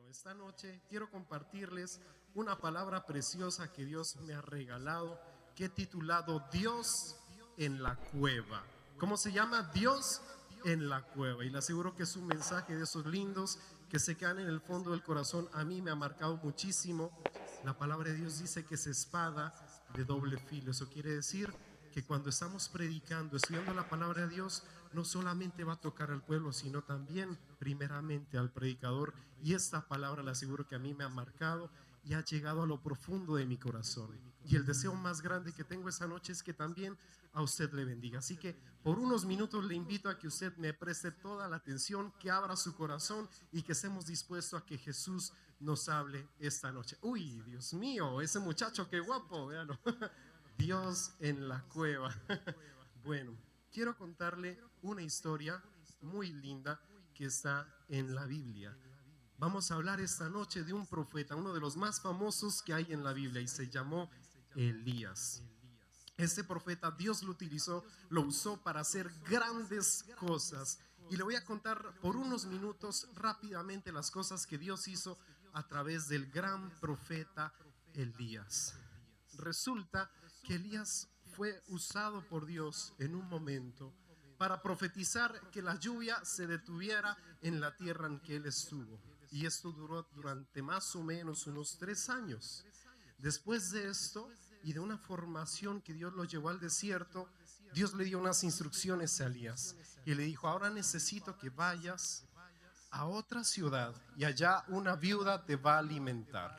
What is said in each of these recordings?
Esta noche quiero compartirles una palabra preciosa que Dios me ha regalado, que he titulado Dios en la cueva. ¿Cómo se llama? Dios en la cueva. Y le aseguro que es un mensaje de esos lindos que se quedan en el fondo del corazón. A mí me ha marcado muchísimo. La palabra de Dios dice que es espada de doble filo. Eso quiere decir que cuando estamos predicando, estudiando la palabra de Dios, no solamente va a tocar al pueblo, sino también primeramente al predicador. Y esta palabra le aseguro que a mí me ha marcado y ha llegado a lo profundo de mi corazón. Y el deseo más grande que tengo esta noche es que también a usted le bendiga. Así que por unos minutos le invito a que usted me preste toda la atención, que abra su corazón y que estemos dispuestos a que Jesús nos hable esta noche. Uy, Dios mío, ese muchacho, qué guapo, véanlo. Dios en la cueva. Bueno, quiero contarle una historia muy linda que está en la Biblia. Vamos a hablar esta noche de un profeta, uno de los más famosos que hay en la Biblia, y se llamó Elías. Este profeta Dios lo utilizó, lo usó para hacer grandes cosas. Y le voy a contar por unos minutos rápidamente las cosas que Dios hizo a través del gran profeta Elías. Resulta que Elías fue usado por Dios en un momento para profetizar que la lluvia se detuviera en la tierra en que él estuvo. Y esto duró durante más o menos unos 3 años. Después de esto y de una formación que Dios lo llevó al desierto, Dios le dio unas instrucciones a Elías y le dijo: ahora necesito que vayas a otra ciudad y allá una viuda te va a alimentar.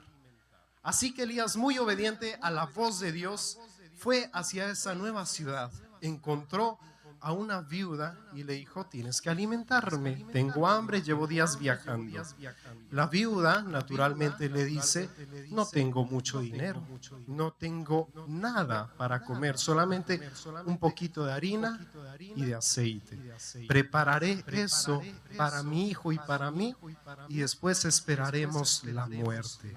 Así que Elías, muy obediente a la voz de Dios, fue hacia esa nueva ciudad. Encontró a una viuda y le dijo: tienes que alimentarme, tengo hambre, llevo días viajando. La viuda naturalmente le dice: no tengo mucho dinero, no tengo nada para comer, solamente un poquito de harina y de aceite. Prepararé eso para mi hijo y para mí y después esperaremos la muerte.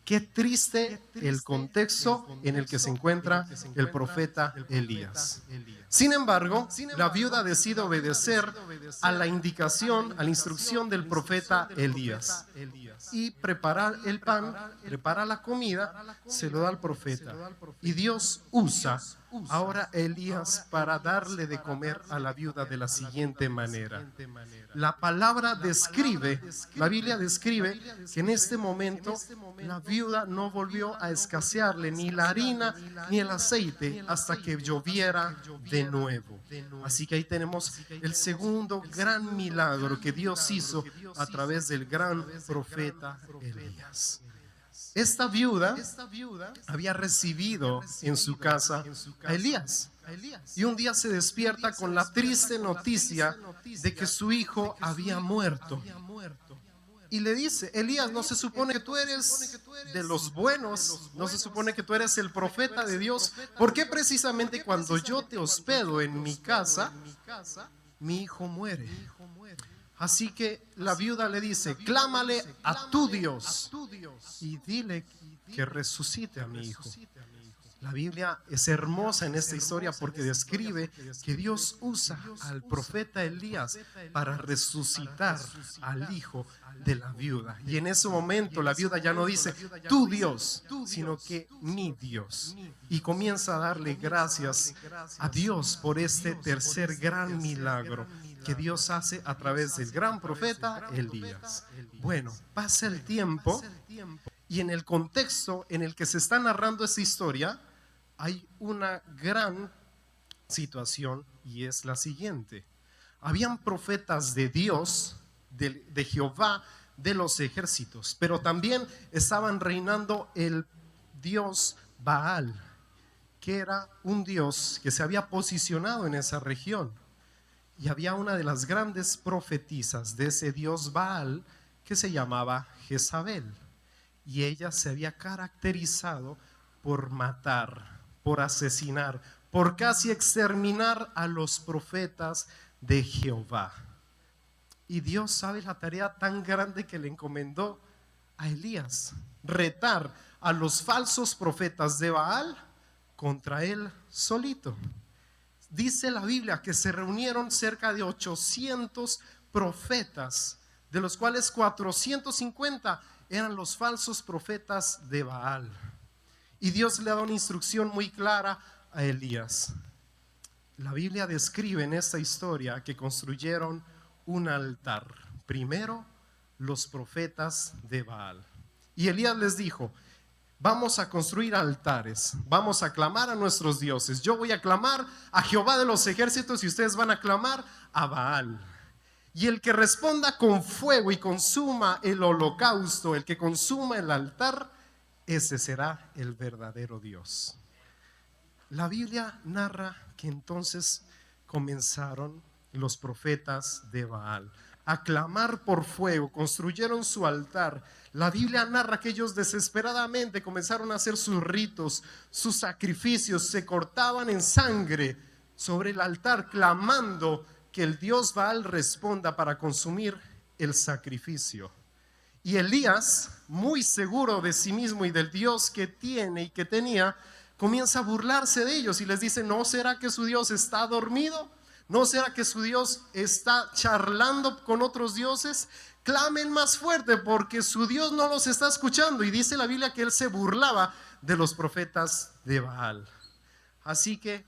Qué triste el contexto en el que se encuentra el profeta Elías. Sin embargo, la viuda decide obedecer a la indicación, a la instrucción del profeta Elías y preparar el pan, prepara la comida, se lo da al profeta. Y Dios usa ahora a Elías para darle de comer a la viuda de la siguiente manera. La palabra describe, la Biblia describe que en este momento la viuda no volvió a escasearle ni la harina ni el aceite hasta que lloviera de nuevo. Así que ahí tenemos el segundo gran milagro que Dios hizo a través del gran profeta Elías. Esta viuda había recibido en su casa a Elías. Y un día se despierta con la triste noticia de que su hijo había muerto. Y le dice: Elías, no se supone que tú eres de los buenos, no se supone que tú eres el profeta de Dios. ¿Por qué precisamente cuando yo te hospedo en mi casa, mi hijo muere? Así que la viuda le dice: clámale a tu Dios y dile que resucite a mi hijo. La Biblia es hermosa en esta historia porque describe que Dios usa al profeta Elías para resucitar al hijo de la viuda. Y en ese momento la viuda ya no dice tu Dios, sino que mi Dios. Y comienza a darle gracias a Dios por este tercer gran milagro que Dios hace a través del gran profeta Elías. Bueno, pasa el tiempo y en el contexto en el que se está narrando esta historia hay una gran situación, y es la siguiente. Habían profetas de Dios, de Jehová, de los ejércitos, pero también estaban reinando el dios Baal, que era un dios que se había posicionado en esa región. Y había una de las grandes profetisas de ese dios Baal que se llamaba Jezabel. Y ella se había caracterizado por matar, por asesinar, por casi exterminar a los profetas de Jehová. Y Dios sabe la tarea tan grande que le encomendó a Elías: retar a los falsos profetas de Baal contra él solito. Dice la Biblia que se reunieron cerca de 800 profetas de los cuales 450 eran los falsos profetas de Baal. Y Dios le da una instrucción muy clara a Elías. La Biblia describe en esta historia que construyeron un altar. Primero, los profetas de Baal. Y Elías les dijo: vamos a construir altares, vamos a clamar a nuestros dioses. Yo voy a clamar a Jehová de los ejércitos y ustedes van a clamar a Baal. Y el que responda con fuego y consuma el holocausto, el que consuma el altar, ese será el verdadero Dios. La Biblia narra que entonces comenzaron los profetas de Baal a clamar por fuego, construyeron su altar. La Biblia narra que ellos desesperadamente comenzaron a hacer sus ritos, sus sacrificios, se cortaban en sangre sobre el altar, clamando que el Dios Baal responda para consumir el sacrificio. Y Elías, muy seguro de sí mismo y del Dios que tiene y que tenía, comienza a burlarse de ellos y les dice: ¿no será que su Dios está dormido? ¿No será que su Dios está charlando con otros dioses? Clamen más fuerte porque su Dios no los está escuchando. Y dice la Biblia que él se burlaba de los profetas de Baal. Así que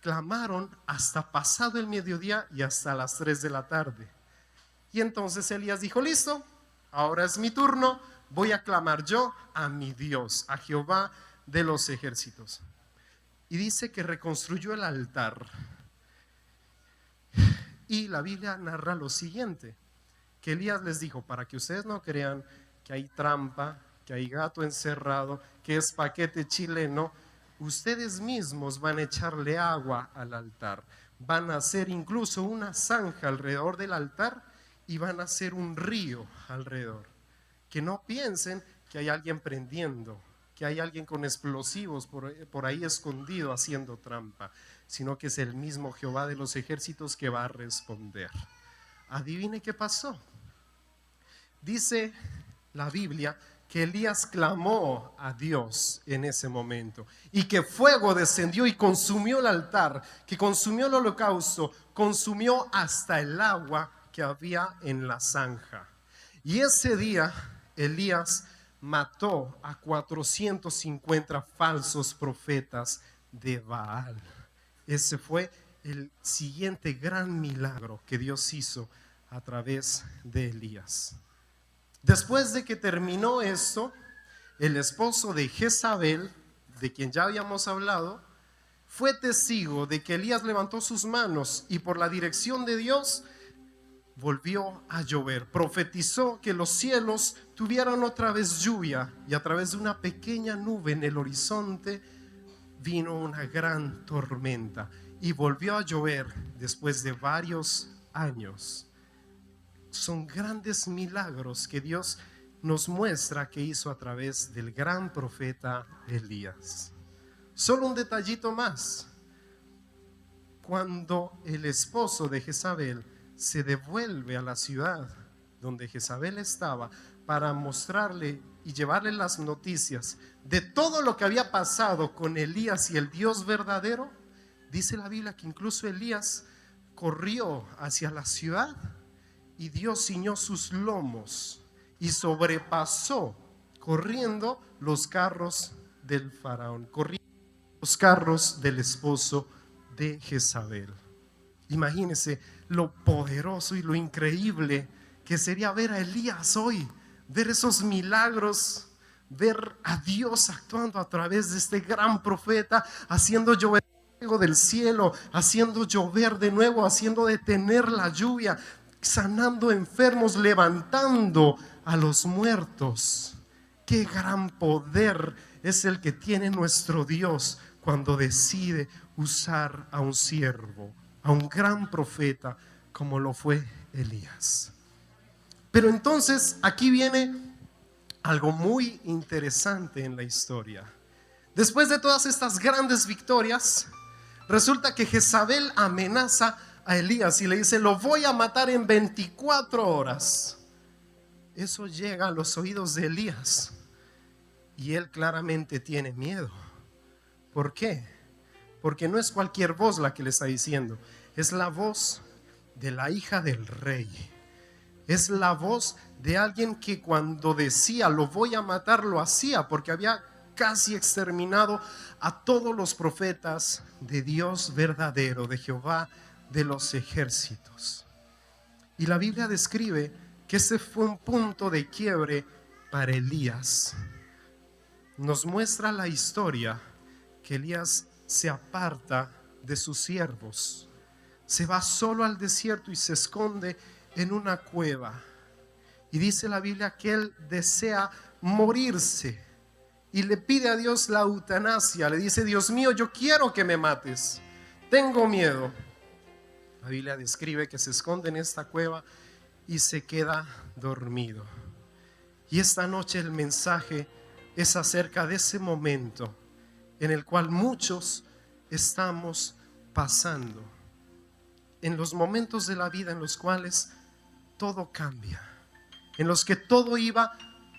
clamaron hasta pasado el mediodía y hasta las 3 de la tarde. Y entonces Elías dijo: listo, ahora es mi turno, voy a clamar yo a mi Dios, a Jehová de los ejércitos. Y dice que reconstruyó el altar. Y la Biblia narra lo siguiente, que Elías les dijo: para que ustedes no crean que hay trampa, que hay gato encerrado, que es paquete chileno, ustedes mismos van a echarle agua al altar, van a hacer incluso una zanja alrededor del altar y van a hacer un río alrededor. Que no piensen que hay alguien prendiendo, que hay alguien con explosivos por ahí escondido haciendo trampa, sino que es el mismo Jehová de los ejércitos que va a responder. Adivine qué pasó. Dice la Biblia que Elías clamó a Dios en ese momento y que fuego descendió y consumió el altar, que consumió el holocausto, consumió hasta el agua que había en la zanja. Y ese día Elías mató a 450 falsos profetas de Baal. Ese fue el siguiente gran milagro que Dios hizo a través de Elías. Después de que terminó esto, el esposo de Jezabel, de quien ya habíamos hablado, fue testigo de que Elías levantó sus manos y por la dirección de Dios volvió a llover. Profetizó que los cielos tuvieran otra vez lluvia y a través de una pequeña nube en el horizonte vino una gran tormenta y volvió a llover después de varios años. Son grandes milagros que Dios nos muestra que hizo a través del gran profeta Elías. Solo un detallito más. Cuando el esposo de Jezabel se devuelve a la ciudad donde Jezabel estaba para mostrarle y llevarle las noticias de todo lo que había pasado con Elías y el Dios verdadero, dice la Biblia que incluso Elías corrió hacia la ciudad y Dios ciñó sus lomos y sobrepasó corriendo los carros del faraón, corriendo los carros del esposo de Jezabel. Imagínense lo poderoso y lo increíble que sería ver a Elías hoy, ver esos milagros, ver a Dios actuando a través de este gran profeta, haciendo llover fuego del cielo, haciendo llover de nuevo, haciendo detener la lluvia, sanando enfermos, levantando a los muertos. Qué gran poder es el que tiene nuestro Dios cuando decide usar a un siervo, a un gran profeta como lo fue Elías. Pero entonces aquí viene algo muy interesante en la historia. Después de todas estas grandes victorias, resulta que Jezabel amenaza a Elías y le dice: lo voy a matar en 24 horas. Eso llega a los oídos de Elías y él claramente tiene miedo. ¿Por qué? Porque no es cualquier voz la que le está diciendo, es la voz de la hija del rey. Es la voz de alguien que cuando decía lo voy a matar, lo hacía, porque había casi exterminado a todos los profetas de Dios verdadero, de Jehová de los ejércitos. Y la Biblia describe que ese fue un punto de quiebre para Elías. Nos muestra la historia que Elías se aparta de sus siervos, se va solo al desierto y se esconde en una cueva. Y dice la Biblia que él desea morirse y le pide a Dios la eutanasia. Le dice: Dios mío, yo quiero que me mates, tengo miedo. La Biblia describe que se esconde en esta cueva y se queda dormido. Y esta noche el mensaje es acerca de ese momento en el cual muchos estamos pasando, en los momentos de la vida en los cuales todo cambia, en los que todo iba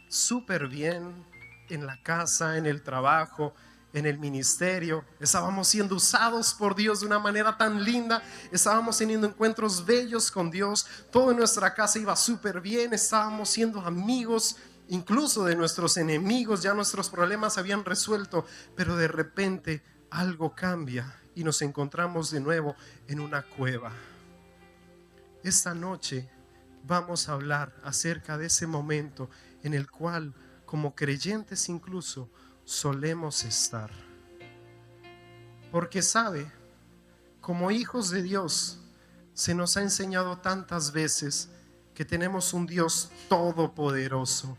súper bien, en la casa, en el trabajo, en el ministerio. Estábamos siendo usados por Dios de una manera tan linda, estábamos teniendo encuentros bellos con Dios, todo en nuestra casa iba súper bien, estábamos siendo amigos incluso de nuestros enemigos, ya nuestros problemas se habían resuelto, pero de repente algo cambia y nos encontramos de nuevo en una cueva. Esta noche vamos a hablar acerca de ese momento en el cual, como creyentes incluso, solemos estar. Porque sabe, como hijos de Dios, se nos ha enseñado tantas veces que tenemos un Dios todopoderoso,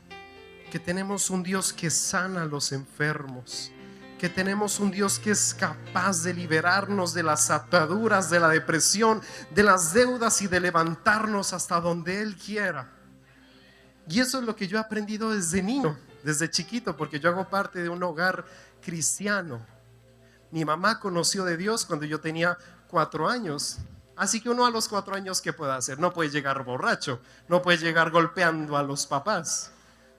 que tenemos un Dios que sana a los enfermos, que tenemos un Dios que es capaz de liberarnos de las ataduras, de la depresión, de las deudas y de levantarnos hasta donde Él quiera. Y eso es lo que yo he aprendido desde niño, desde chiquito, porque yo hago parte de un hogar cristiano. Mi mamá conoció de Dios cuando yo tenía 4 años. Así que uno a los 4 años, ¿qué puede hacer? No puede llegar borracho, no puede llegar golpeando a los papás.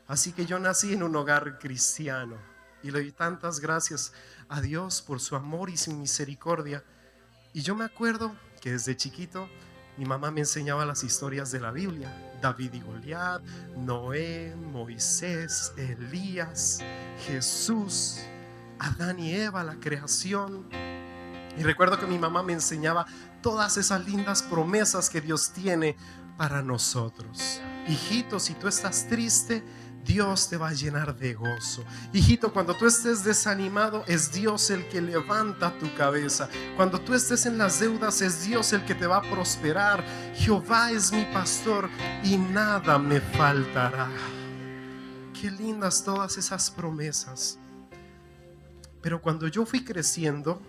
Así que yo nací en un hogar cristiano y le doy tantas gracias a Dios por su amor y su misericordia. Y yo me acuerdo que desde chiquito mi mamá me enseñaba las historias de la Biblia: David y Goliat, Noé, Moisés, Elías, Jesús, Adán y Eva, la creación. Y recuerdo que mi mamá me enseñaba todas esas lindas promesas que Dios tiene para nosotros. Hijito, si tú estás triste, Dios te va a llenar de gozo. Hijito, cuando tú estés desanimado, es Dios el que levanta tu cabeza. Cuando tú estés en las deudas, es Dios el que te va a prosperar. Jehová es mi pastor y nada me faltará. Qué lindas todas esas promesas. Pero cuando yo fui creciendo,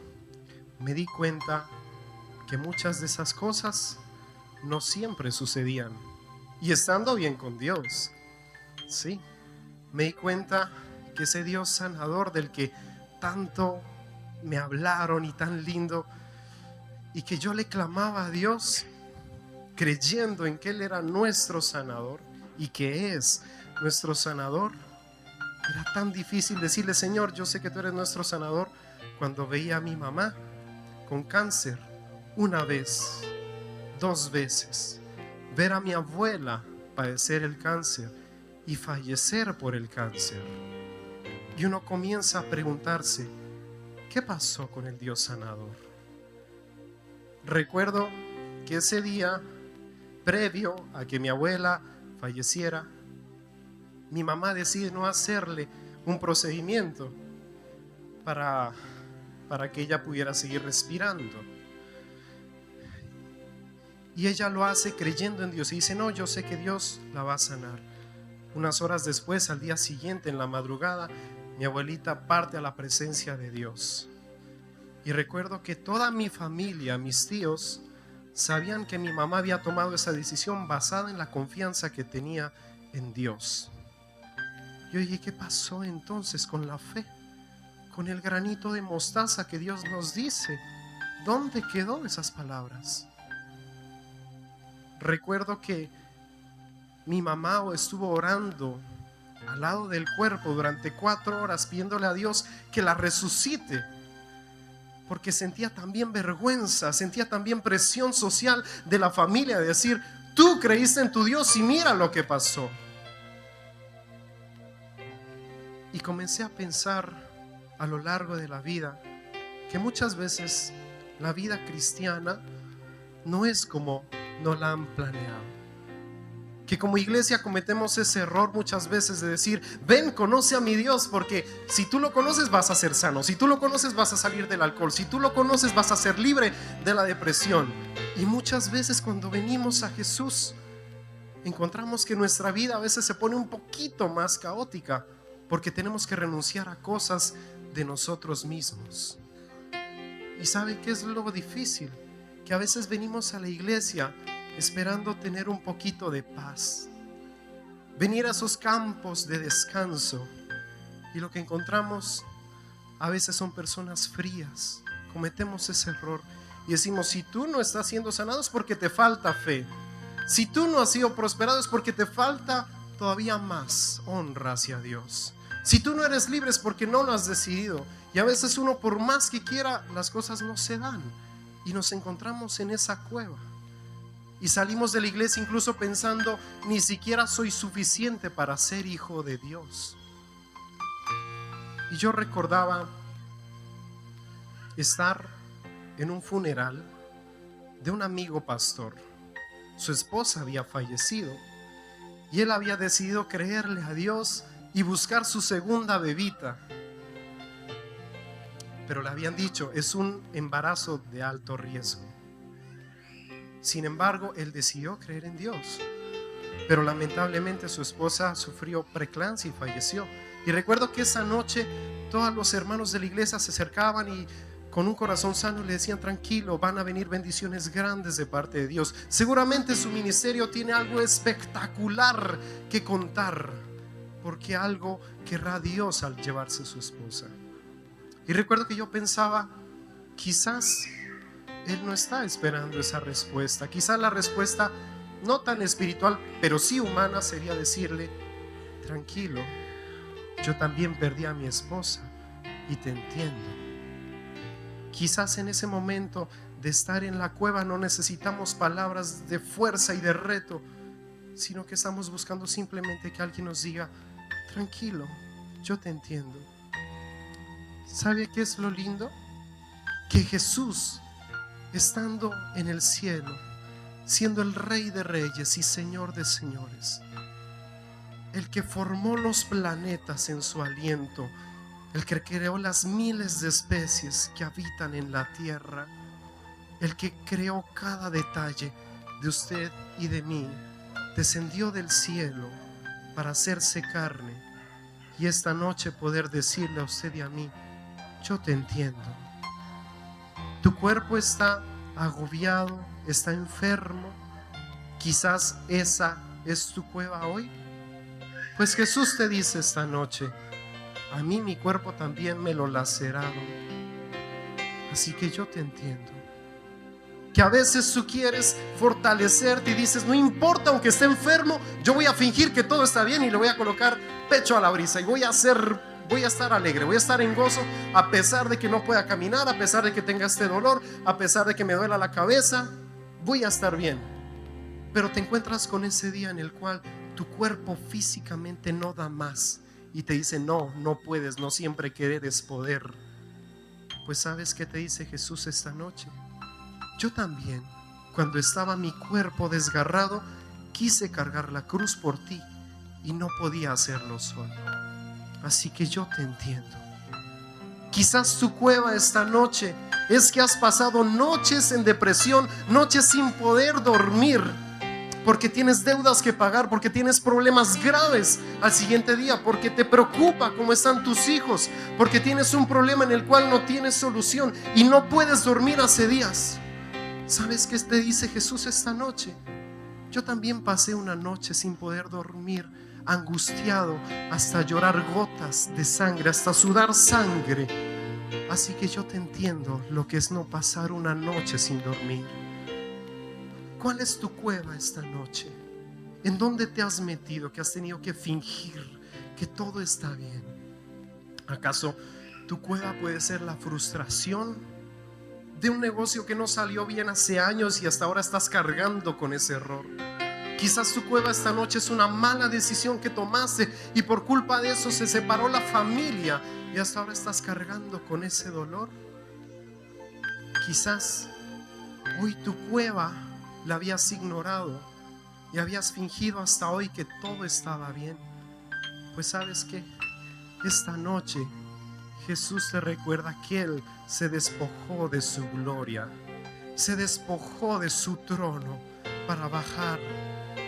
me di cuenta que muchas de esas cosas no siempre sucedían. Y estando bien con Dios, sí, me di cuenta que ese Dios sanador del que tanto me hablaron y tan lindo, y que yo le clamaba a Dios creyendo en que Él era nuestro sanador y que es nuestro sanador, era tan difícil decirle: Señor, yo sé que tú eres nuestro sanador, cuando veía a mi mamá con cáncer 1 vez, 2 veces, ver a mi abuela padecer el cáncer y fallecer por el cáncer. Y uno comienza a preguntarse: ¿qué pasó con el Dios sanador? Recuerdo que ese día, previo a que mi abuela falleciera, mi mamá decide no hacerle un procedimiento para que ella pudiera seguir respirando. Y ella lo hace creyendo en Dios y dice: no, yo sé que Dios la va a sanar. Unas horas después, al día siguiente, en la madrugada, mi abuelita parte a la presencia de Dios. Y recuerdo que toda mi familia, mis tíos, sabían que mi mamá había tomado esa decisión basada en la confianza que tenía en Dios. Yo dije: ¿qué pasó entonces con la fe? Con el granito de mostaza que Dios nos dice. ¿Dónde quedó esas palabras? Recuerdo que mi mamá estuvo orando al lado del cuerpo durante 4 horas pidiéndole a Dios que la resucite, porque sentía también vergüenza, sentía también presión social de la familia de decir: Tú creíste en tu Dios y mira lo que pasó. Y comencé a pensar a lo largo de la vida que muchas veces la vida cristiana no es como nos la han planeado. Que como iglesia cometemos ese error muchas veces de decir: ven, conoce a mi Dios, porque si tú lo conoces vas a ser sano, si tú lo conoces vas a salir del alcohol, si tú lo conoces vas a ser libre de la depresión. Y muchas veces cuando venimos a Jesús encontramos que nuestra vida a veces se pone un poquito más caótica, porque tenemos que renunciar a cosas de nosotros mismos. ¿Y sabe qué es lo difícil? Que a veces venimos a la iglesia esperando tener un poquito de paz, venir a esos campos de descanso, y lo que encontramos a veces son personas frías. Cometemos ese error y decimos: si tú no estás siendo sanado es porque te falta fe, si tú no has sido prosperado es porque te falta todavía más honra hacia Dios, si tú no eres libre es porque no lo has decidido. Y a veces uno, por más que quiera, las cosas no se dan y nos encontramos en esa cueva. Y salimos de la iglesia incluso pensando: ni siquiera soy suficiente para ser hijo de Dios. Y yo recordaba estar en un funeral de un amigo pastor. Su esposa había fallecido y él había decidido creerle a Dios y buscar su segunda bebita. Pero le habían dicho: es un embarazo de alto riesgo. Sin embargo, él decidió creer en Dios, pero lamentablemente su esposa sufrió preeclampsia y falleció. Y recuerdo que esa noche todos los hermanos de la iglesia se acercaban y con un corazón sano le decían: tranquilo, van a venir bendiciones grandes de parte de Dios. Seguramente su ministerio tiene algo espectacular que contar, porque algo querrá Dios al llevarse a su esposa. Y recuerdo que yo pensaba: quizás él no está esperando esa respuesta. Quizás la respuesta, no tan espiritual, pero sí humana, sería decirle: tranquilo, yo también perdí a mi esposa y te entiendo. Quizás en ese momento de estar en la cueva no necesitamos palabras de fuerza y de reto, sino que estamos buscando simplemente que alguien nos diga: tranquilo, yo te entiendo. ¿Sabe qué es lo lindo? Que Jesús, estando en el cielo, siendo el Rey de Reyes y Señor de Señores, el que formó los planetas en su aliento, el que creó las miles de especies que habitan en la tierra, el que creó cada detalle de usted y de mí, descendió del cielo para hacerse carne y esta noche poder decirle a usted y a mí: yo te entiendo. Tu cuerpo está agobiado, está enfermo. Quizás esa es tu cueva hoy. Pues Jesús te dice esta noche: a mí mi cuerpo también me lo laceraron, así que yo te entiendo. Que a veces tú quieres fortalecerte y dices: no importa, aunque esté enfermo, yo voy a fingir que todo está bien y le voy a colocar pecho a la brisa y voy a estar alegre, voy a estar en gozo, a pesar de que no pueda caminar, a pesar de que tenga este dolor, a pesar de que me duela la cabeza, voy a estar bien. Pero te encuentras con ese día en el cual tu cuerpo físicamente no da más y te dice: no puedes, no siempre querer es poder. Pues ¿sabes qué te dice Jesús esta noche? Yo también, cuando estaba mi cuerpo desgarrado, quise cargar la cruz por ti y no podía hacerlo solo. Así que yo te entiendo. Quizás tu cueva esta noche es que has pasado noches en depresión, noches sin poder dormir, porque tienes deudas que pagar, porque tienes problemas graves al siguiente día, porque te preocupa cómo están tus hijos, porque tienes un problema en el cual no tienes solución y no puedes dormir hace días. ¿Sabes qué te dice Jesús esta noche? Yo también pasé una noche sin poder dormir, angustiado, hasta llorar gotas de sangre, hasta sudar sangre. Así que yo te entiendo lo que es no pasar una noche sin dormir. ¿Cuál es tu cueva esta noche? ¿En dónde te has metido que has tenido que fingir que todo está bien? ¿Acaso tu cueva puede ser la frustración de un negocio que no salió bien hace años y hasta ahora estás cargando con ese error? Quizás tu cueva esta noche es una mala decisión que tomaste y por culpa de eso se separó la familia y hasta ahora estás cargando con ese dolor. Quizás hoy tu cueva la habías ignorado y habías fingido hasta hoy que todo estaba bien. Pues ¿sabes qué? Esta noche Jesús te recuerda que Él se despojó de su gloria, se despojó de su trono para bajar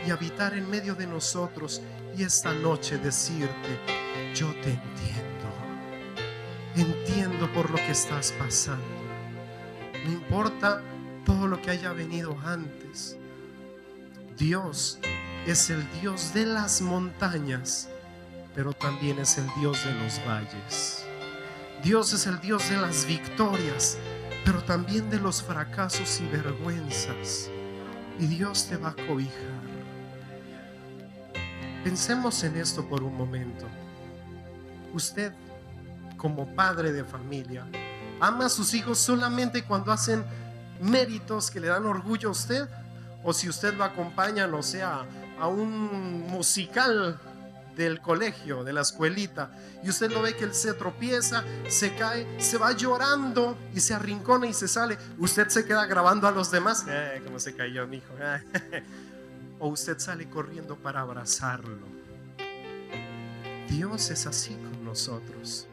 y habitar en medio de nosotros y esta noche decirte: yo te entiendo por lo que estás pasando. No importa todo lo que haya venido antes, Dios es el Dios de las montañas, pero también es el Dios de los valles. Dios es el Dios de las victorias, pero también de los fracasos y vergüenzas. Y Dios te va a cobijar. Pensemos en esto por un momento. Usted, como padre de familia, ama a sus hijos solamente cuando hacen méritos que le dan orgullo a usted, o si usted lo acompaña, no sé, a un musical del colegio, de la escuelita, y usted lo ve que él se tropieza, se cae, se va llorando y se arrincona y se sale. Usted se queda grabando a los demás, cómo se cayó mi hijo, o usted sale corriendo para abrazarlo. Dios es así con nosotros.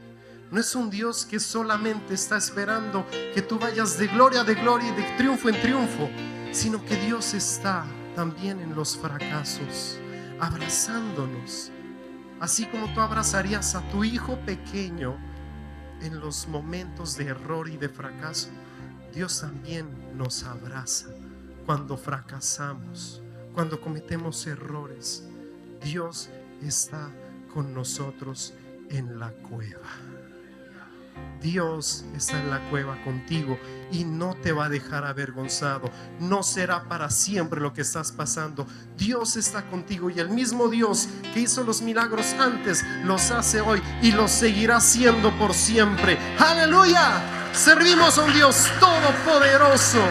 No es un Dios que solamente está esperando que tú vayas de gloria y de triunfo en triunfo, sino que Dios está también en los fracasos, abrazándonos. Así como tú abrazarías a tu hijo pequeño en los momentos de error y de fracaso, Dios también nos abraza cuando fracasamos, cuando cometemos errores. Dios está con nosotros en la cueva. Dios está en la cueva contigo y no te va a dejar avergonzado. No será para siempre lo que estás pasando. Dios está contigo y el mismo Dios que hizo los milagros antes los hace hoy y los seguirá haciendo por siempre. ¡Aleluya! Servimos a un Dios todopoderoso.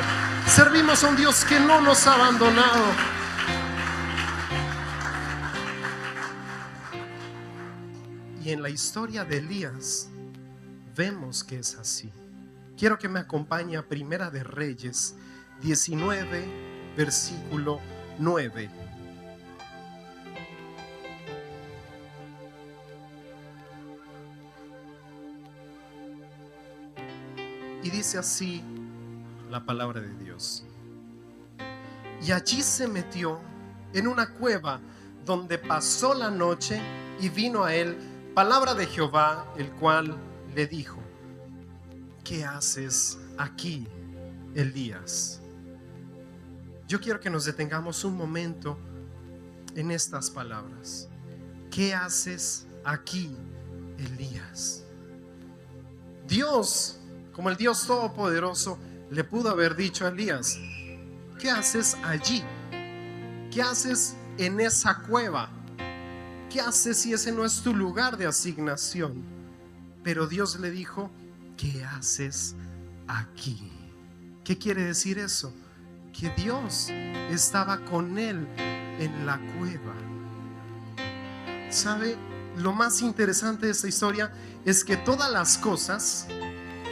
Servimos a un Dios que no nos ha abandonado. Y en la historia de Elías vemos que es así. Quiero que me acompañe a Primera de Reyes 19, versículo 9. Y dice así la palabra de Dios: y allí se metió en una cueva donde pasó la noche, y vino a él palabra de Jehová, el cual le dijo: ¿qué haces aquí, Elías? Yo quiero que nos detengamos un momento en estas palabras. ¿Qué haces aquí, Elías? Dios, como el Dios todopoderoso, le pudo haber dicho a Elías: ¿qué haces allí? ¿Qué haces en esa cueva? ¿Qué haces si ese no es tu lugar de asignación? Pero Dios le dijo: ¿qué haces aquí? ¿Qué quiere decir eso? Que Dios estaba con él en la cueva. ¿Sabe? Lo más interesante de esta historia es que todas las cosas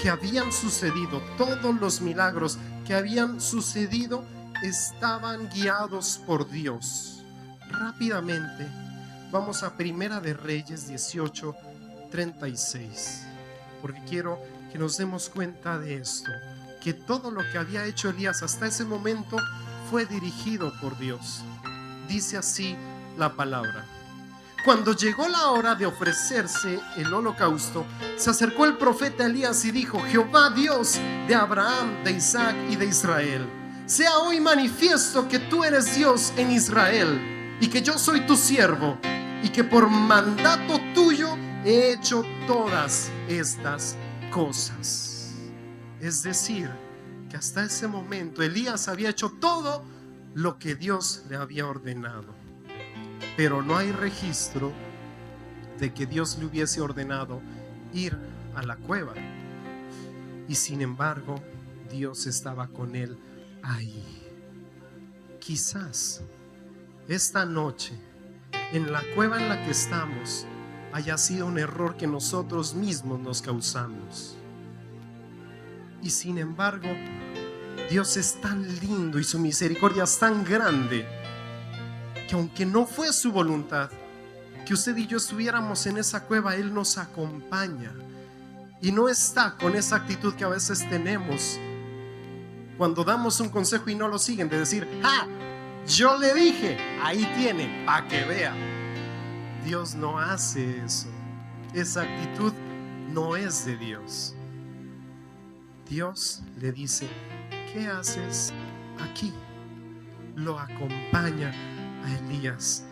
que habían sucedido, todos los milagros que habían sucedido, estaban guiados por Dios. Rápidamente vamos a Primera de Reyes 18:36, porque quiero que nos demos cuenta de esto, que todo lo que había hecho Elías hasta ese momento fue dirigido por Dios. Dice así la palabra: cuando llegó la hora de ofrecerse el holocausto, se acercó el profeta Elías y dijo: Jehová Dios de Abraham, de Isaac y de Israel, sea hoy manifiesto que tú eres Dios en Israel y que yo soy tu siervo y que por mandato tuyo he hecho todas estas cosas. Es decir, que hasta ese momento Elías había hecho todo lo que Dios le había ordenado, pero no hay registro de que Dios le hubiese ordenado ir a la cueva. Y sin embargo, Dios estaba con él ahí. Quizás esta noche, en la cueva en la que estamos, haya sido un error que nosotros mismos nos causamos. Y sin embargo, Dios es tan lindo y su misericordia es tan grande que aunque no fue su voluntad que usted y yo estuviéramos en esa cueva, Él nos acompaña y no está con esa actitud que a veces tenemos cuando damos un consejo y no lo siguen, de decir: ¡ah! Yo le dije, ahí tiene, para que vea. Dios no hace eso. Esa actitud no es de Dios. Dios le dice: ¿qué haces aquí? Lo acompaña a Elías,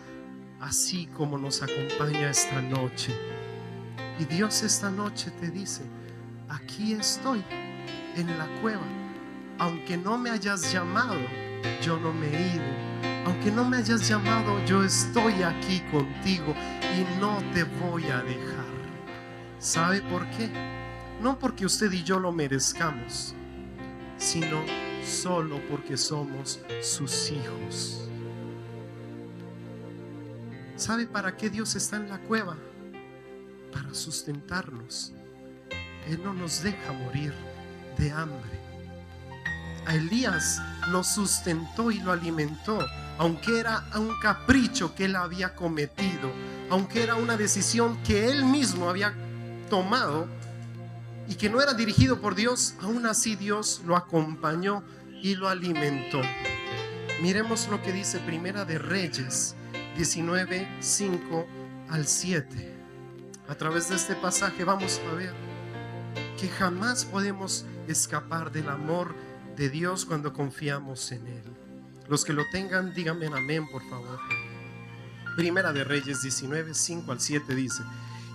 así como nos acompaña esta noche. Y Dios esta noche te dice: aquí estoy en la cueva. Aunque no me hayas llamado, yo no me he ido. Aunque no me hayas llamado, yo estoy aquí contigo y no te voy a dejar. ¿Sabe por qué? No porque usted y yo lo merezcamos, sino solo porque somos sus hijos. ¿Sabe para qué Dios está en la cueva? Para sustentarnos. Él no nos deja morir de hambre. A Elías lo sustentó y lo alimentó, aunque era un capricho que él había cometido, aunque era una decisión que él mismo había tomado y que no era dirigido por Dios. Aún así Dios lo acompañó y lo alimentó. Miremos lo que dice Primera de Reyes 19, 5 al 7. A través de este pasaje vamos a ver que jamás podemos escapar del amor de Dios cuando confiamos en Él. Los que lo tengan, díganme amén, por favor. Primera de Reyes 19, 5 al 7 dice: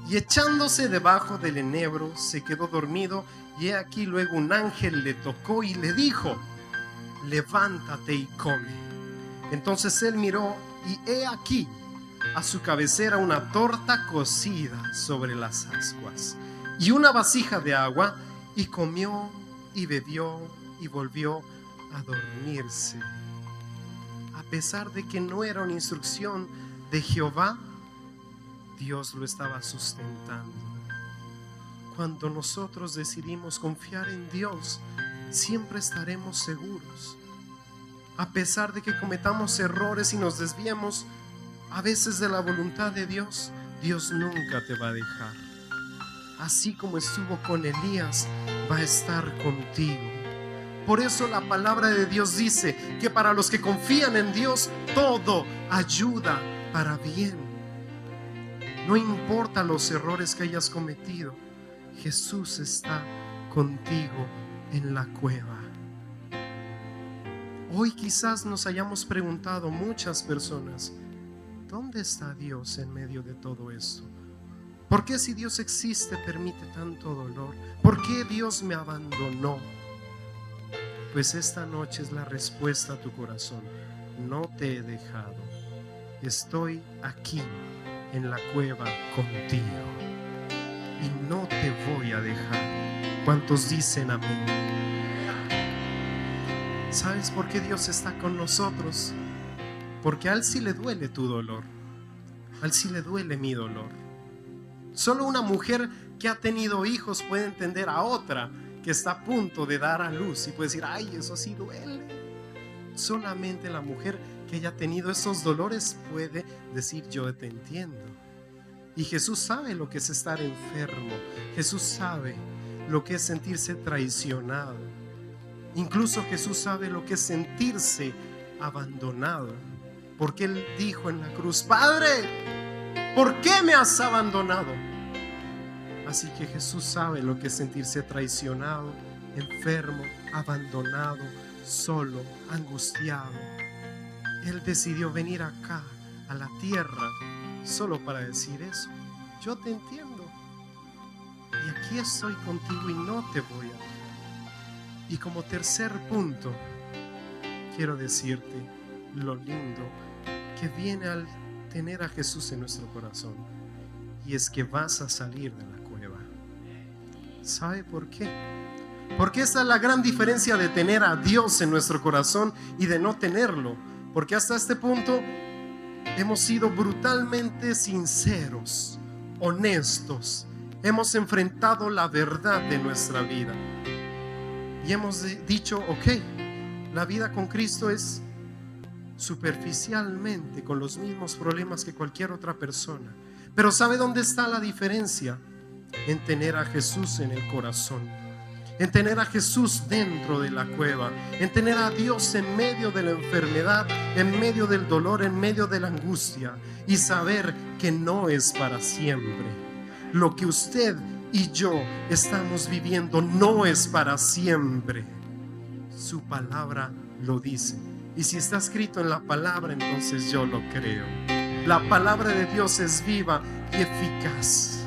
y echándose debajo del enebro se quedó dormido, y he aquí luego un ángel le tocó y le dijo: levántate y come. Entonces él miró, y he aquí a su cabecera una torta cocida sobre las ascuas y una vasija de agua, y comió y bebió y volvió a dormirse. A pesar de que no era una instrucción de Jehová, Dios lo estaba sustentando. Cuando nosotros decidimos confiar en Dios, siempre estaremos seguros. A pesar de que cometamos errores y nos desviemos a veces de la voluntad de Dios, Dios nunca te va a dejar. Así como estuvo con Elías, va a estar contigo. Por eso la palabra de Dios dice que para los que confían en Dios, todo ayuda para bien. No importa los errores que hayas cometido, Jesús está contigo en la cueva. Hoy quizás nos hayamos preguntado muchas personas: ¿dónde está Dios en medio de todo esto? ¿Por qué, si Dios existe, permite tanto dolor? ¿Por qué Dios me abandonó? Pues esta noche es la respuesta a tu corazón: no te he dejado, estoy aquí en la cueva contigo y no te voy a dejar. ¿Cuántos dicen amén? ¿Sabes por qué Dios está con nosotros? Porque a Él sí le duele tu dolor, a Él sí le duele mi dolor. Solo una mujer que ha tenido hijos puede entender a otra que está a punto de dar a luz y puede decir: ay, eso sí duele. Solamente la mujer que haya tenido esos dolores puede decir: yo te entiendo. Y Jesús sabe lo que es estar enfermo. Jesús sabe lo que es sentirse traicionado. Incluso Jesús sabe lo que es sentirse abandonado, porque Él dijo en la cruz: Padre, ¿por qué me has abandonado? Así que Jesús sabe lo que es sentirse traicionado, enfermo, abandonado, solo, angustiado. Él decidió venir acá a la tierra solo para decir eso: yo te entiendo y aquí estoy contigo y no te voy a dejar. Y como tercer punto, quiero decirte lo lindo que viene al tener a Jesús en nuestro corazón, y es que vas a salir de la cueva. ¿Sabe por qué? Porque esa es la gran diferencia de tener a Dios en nuestro corazón y de no tenerlo. Porque hasta este punto hemos sido brutalmente sinceros, honestos. Hemos enfrentado la verdad de nuestra vida y hemos dicho, ok, la vida con Cristo es superficialmente con los mismos problemas que cualquier otra persona. Pero ¿sabe dónde está la diferencia? En tener a Jesús en el corazón, en tener a Jesús dentro de la cueva, en tener a Dios en medio de la enfermedad, en medio del dolor, en medio de la angustia, y saber que no es para siempre. Lo que usted y yo estamos viviendo no es para siempre. Su palabra lo dice. Y si está escrito en la palabra, entonces yo lo creo. La palabra de Dios es viva y eficaz.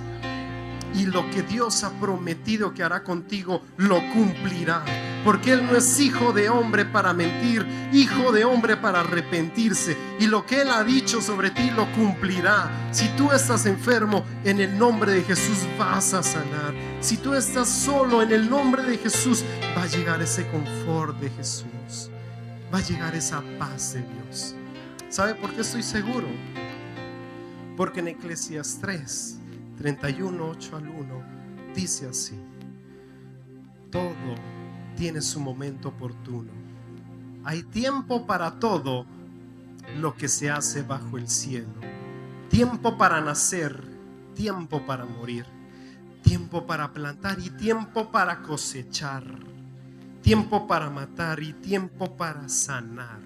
Y lo que Dios ha prometido que hará contigo, lo cumplirá. Porque Él no es hijo de hombre para mentir, hijo de hombre para arrepentirse. Y lo que Él ha dicho sobre ti, lo cumplirá. Si tú estás enfermo, en el nombre de Jesús vas a sanar. Si tú estás solo, en el nombre de Jesús va a llegar ese confort de Jesús. Va a llegar esa paz de Dios. ¿Sabe por qué estoy seguro? Porque en Eclesiastés 31, 8 al 1 dice así: todo tiene su momento oportuno. Hay tiempo para todo lo que se hace bajo el cielo. Tiempo para nacer, tiempo para morir, tiempo para plantar y tiempo para cosechar, tiempo para matar y tiempo para sanar.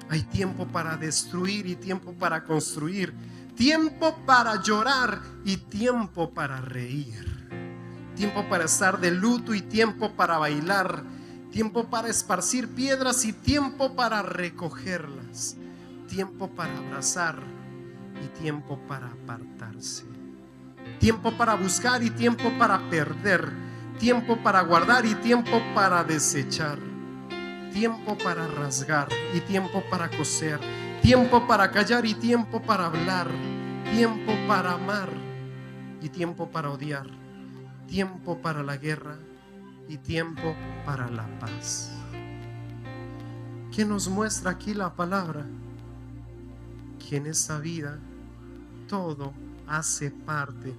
Hay tiempo para destruir y tiempo para construir, tiempo para llorar y tiempo para reír, tiempo para estar de luto y tiempo para bailar, tiempo para esparcir piedras y tiempo para recogerlas, tiempo para abrazar y tiempo para apartarse, tiempo para buscar y tiempo para perder, tiempo para guardar y tiempo para desechar, tiempo para rasgar y tiempo para coser, tiempo para callar y tiempo para hablar, tiempo para amar y tiempo para odiar, tiempo para la guerra y tiempo para la paz. ¿Qué nos muestra aquí la palabra? Que en esta vida todo hace parte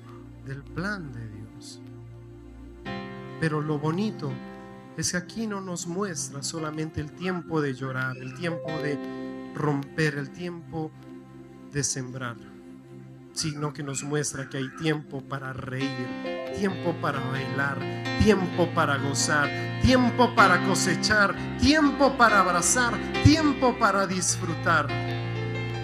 del plan de Dios. Pero lo bonito es que aquí no nos muestra solamente el tiempo de llorar, el tiempo de romper, el tiempo de sembrar, sino que nos muestra que hay tiempo para reír, tiempo para bailar, tiempo para gozar, tiempo para cosechar, tiempo para abrazar, tiempo para disfrutar.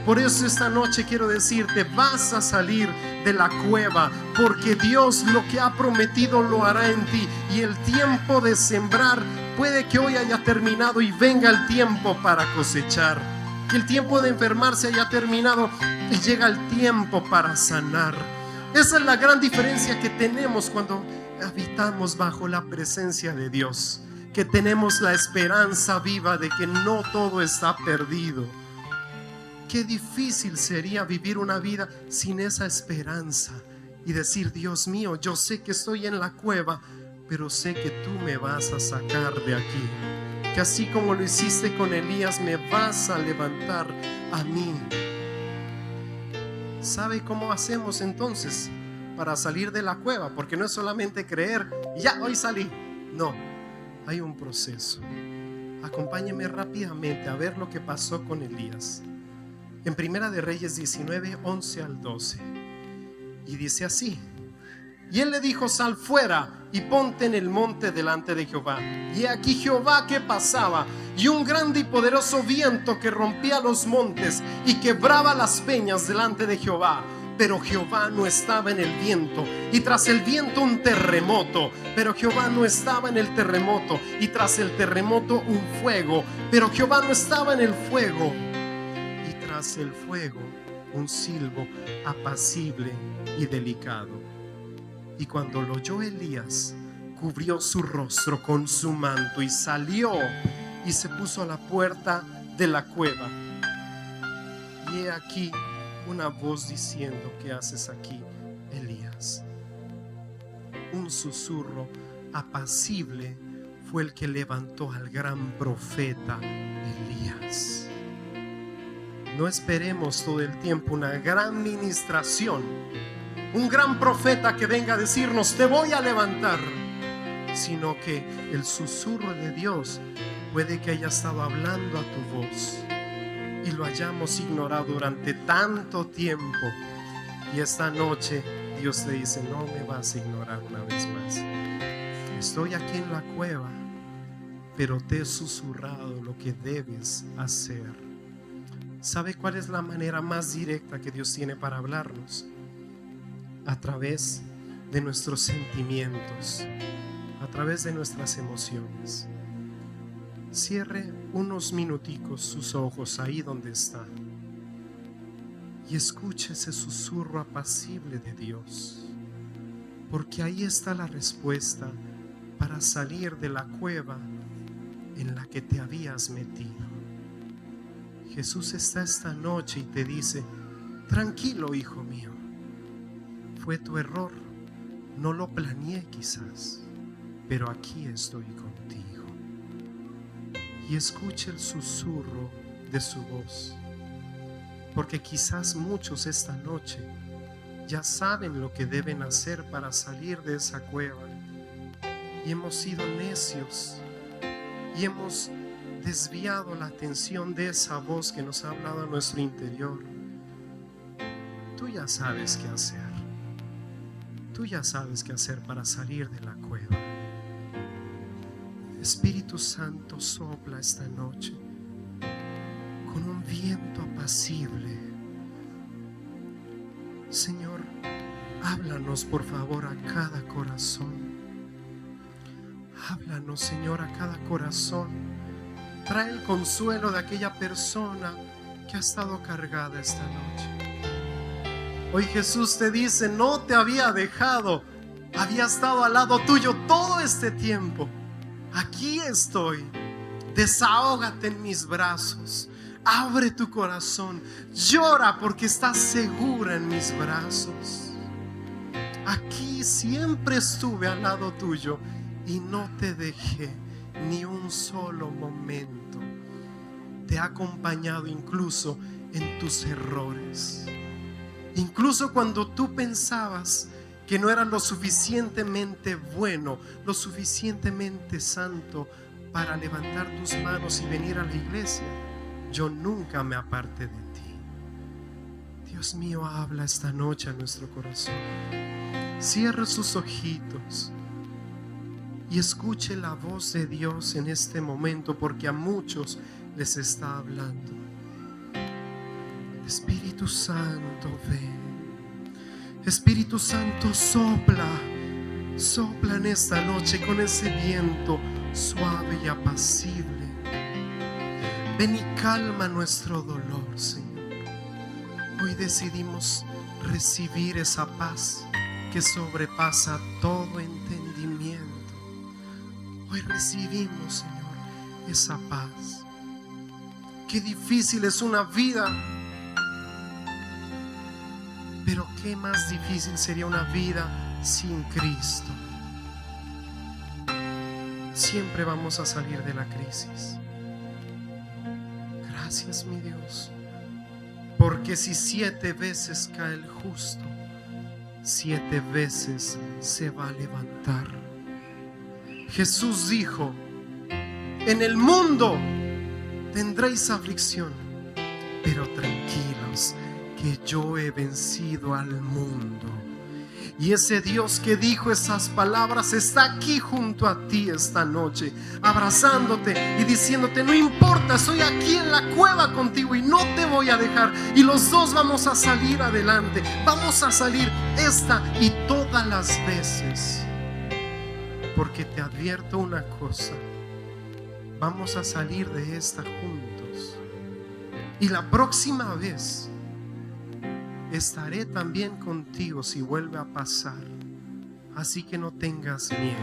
Por eso esta noche quiero decirte, vas a salir de la cueva, porque Dios lo que ha prometido lo hará en ti. Y el tiempo de sembrar puede que hoy haya terminado y venga el tiempo para cosechar. Que el tiempo de enfermarse haya terminado y llega el tiempo para sanar. Esa es la gran diferencia que tenemos cuando habitamos bajo la presencia de Dios, que tenemos la esperanza viva de que no todo está perdido. Qué difícil sería vivir una vida sin esa esperanza y decir: Dios mío, yo sé que estoy en la cueva, pero sé que tú me vas a sacar de aquí. Que así como lo hiciste con Elías, me vas a levantar a mí. ¿Sabe cómo hacemos entonces para salir de la cueva? Porque no es solamente creer, ya hoy salí. No, hay un proceso. Acompáñeme rápidamente a ver lo que pasó con Elías. En Primera de Reyes 19, 11 al 12. Y dice así: y él le dijo: sal fuera y ponte en el monte delante de Jehová. Y aquí Jehová que pasaba, y un grande y poderoso viento que rompía los montes y quebraba las peñas delante de Jehová. Pero Jehová no estaba en el viento, y tras el viento un terremoto. Pero Jehová no estaba en el terremoto, y tras el terremoto un fuego. Pero Jehová no estaba en el fuego, y tras el fuego un silbo apacible y delicado. Y cuando lo oyó Elías, cubrió su rostro con su manto y salió y se puso a la puerta de la cueva. Y he aquí una voz diciendo: ¿qué haces aquí, Elías? Un susurro apacible fue el que levantó al gran profeta Elías. no esperemos todo el tiempo una gran ministración, un gran profeta que venga a decirnos te voy a levantar, sino que el susurro de Dios puede que haya estado hablando a tu voz y lo hayamos ignorado durante tanto tiempo, y esta noche Dios te dice no me vas a ignorar una vez más. Estoy aquí en la cueva, pero te he susurrado lo que debes hacer. ¿Sabe cuál es la manera más directa que Dios tiene para hablarnos? A través de nuestros sentimientos, a través de nuestras emociones. Cierre unos minuticos sus ojos ahí donde está y escuche ese susurro apacible de Dios, porque ahí está la respuesta para salir de la cueva en la que te habías metido. Jesús está esta noche y te dice: tranquilo, hijo mío, fue tu error, no lo planeé quizás, pero aquí estoy contigo. Y escuche el susurro de su voz, porque quizás muchos esta noche ya saben lo que deben hacer para salir de esa cueva, y hemos sido necios y hemos desviado la atención de esa voz que nos ha hablado a nuestro interior. Tú ya sabes qué hacer. Tú ya sabes qué hacer para salir de la cueva. Espíritu Santo, sopla esta noche con un viento apacible. Señor, háblanos por favor a cada corazón. Háblanos, Señor, a cada corazón. Trae el consuelo de aquella persona que ha estado cargada esta noche. Hoy Jesús te dice: no te había dejado, había estado al lado tuyo todo este tiempo. Aquí estoy, desahógate en mis brazos, abre tu corazón, llora porque estás segura en mis brazos. Aquí siempre estuve al lado tuyo y no te dejé ni un solo momento. Te he acompañado incluso en tus errores, incluso cuando tú pensabas que no eras lo suficientemente bueno, lo suficientemente santo para levantar tus manos y venir a la iglesia. Yo nunca me aparté de ti. Dios mío, habla esta noche a nuestro corazón. Cierre sus ojitos y escuche la voz de Dios en este momento, porque a muchos les está hablando. Espíritu Santo, ven. Espíritu Santo, sopla, sopla en esta noche con ese viento suave y apacible. Ven y calma nuestro dolor, Señor. Hoy decidimos recibir esa paz que sobrepasa todo entendimiento. Hoy recibimos, Señor, esa paz. Qué difícil es una vida, pero qué más difícil sería una vida sin Cristo. Siempre vamos a salir de la crisis. Gracias, mi Dios, porque si 7 veces cae el justo, 7 veces se va a levantar. Jesús dijo: en el mundo tendréis aflicción, pero tranquilos, que yo he vencido al mundo. Y ese Dios que dijo esas palabras está aquí junto a ti esta noche, abrazándote y diciéndote: no importa, estoy aquí en la cueva contigo y no te voy a dejar. Y los dos vamos a salir adelante, vamos a salir esta y todas las veces. Porque te advierto una cosa: vamos a salir de esta juntos. Y la próxima vez estaré también contigo si vuelve a pasar. Así que no tengas miedo.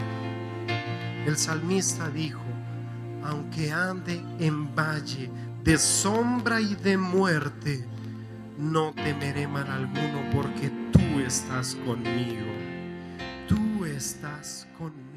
El salmista dijo: aunque ande en valle de sombra y de muerte, no temeré mal alguno, porque tú estás conmigo. Tú estás conmigo.